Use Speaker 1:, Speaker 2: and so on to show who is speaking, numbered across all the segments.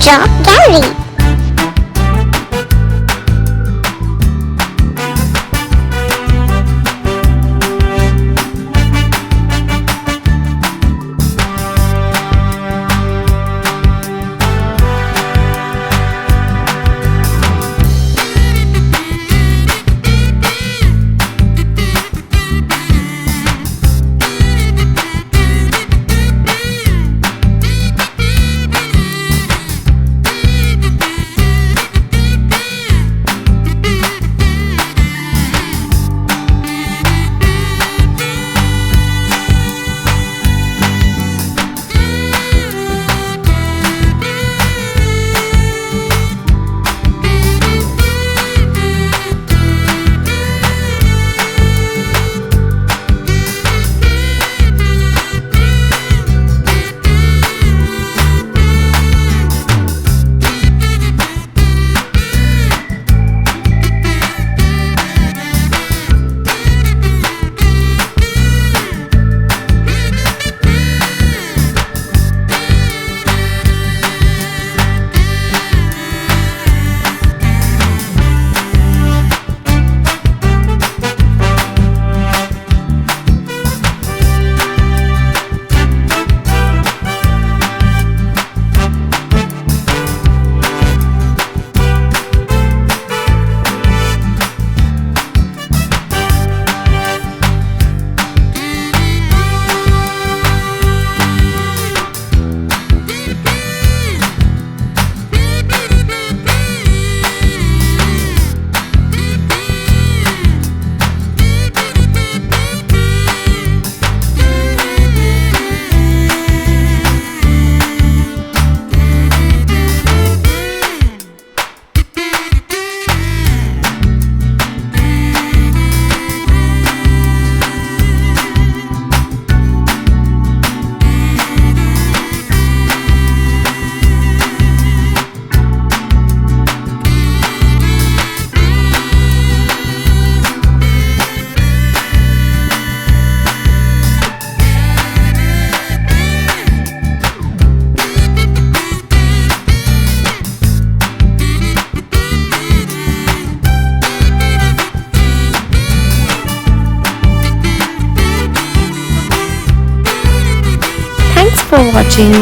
Speaker 1: Chalk Gallery.
Speaker 2: Thanks for watching.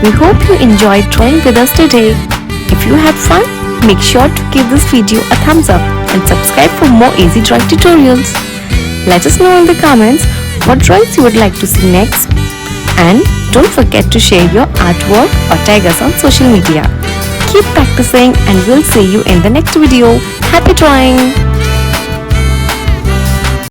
Speaker 2: We hope you enjoyed drawing with us today. If you had fun, make sure to give this video a thumbs up and subscribe for more easy drawing tutorials. Let us know in the comments what drawings you would like to see next. And don't forget to share your artwork or tag us on social media. Keep practicing and we'll see you in the next video. Happy drawing!